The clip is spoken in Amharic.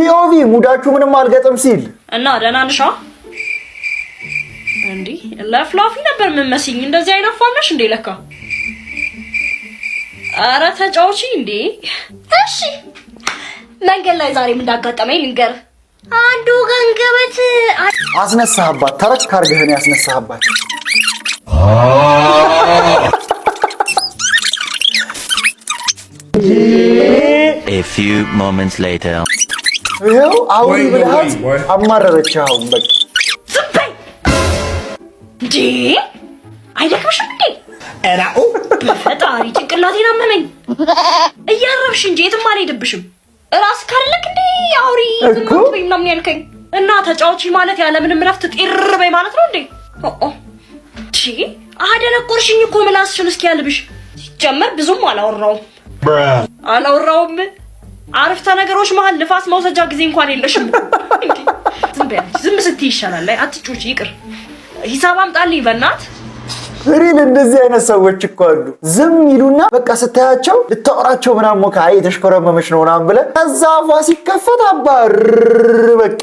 ፒኦቪ ሙዳችሁ ምንም አልገጥም ሲል እና ደህና ነሽ እንዴ? ለፍላፊ ነበር የምመስኝ እንደዚህ አይናፋነሽ እንዴ ለካ። ኧረ ተጫውቺ እንዴ። እሺ መንገድ ላይ ዛሬ ምን እንዳጋጠመኝ ልንገር። አንዱ ገንገበት አስነሳህባት። ተረክ አድርገህ ነው ያስነሳህባት። A few moments later. ይኸው አውሪ ብለሃት አማረረች። አሁን በቃ ዝም በይ እንዴ። አይደክምሽም እንዴ? እራኡ በፈጣሪ ጭንቅላቴን አመመኝ። እያረብሽ እንጂ የትም አልሄድብሽም። እራስ ካለክ እንዴ አውሪ ዝም በይ ምናምን ያልከኝ እና ተጫውቺ ማለት ያለምንም ረፍት ጤር በይ ማለት ነው እንዴ? እሺ አደነቆርሽኝ እኮ ምላስሽን እስኪ ያልብሽ። ሲጀመር ብዙም አላወራውም። አረፍተ ነገሮች መሀል ንፋስ መውሰጃ ጊዜ እንኳን የለሽም እንዴ? ዝም በይ ዝም ስትይ ይሻላል። ላይ አትጩጪ ይቅር። ሂሳብ አምጣልኝ በእናት። ሪል እንደዚህ አይነት ሰዎች እኮ አሉ። ዝም ይሉና በቃ ስታያቸው ልታወራቸው ምናምን ሞካ አይ ተሽኮረመመሽ ነው ምናምን ብለህ ከዛ አፏ ሲከፈት አባር በቃ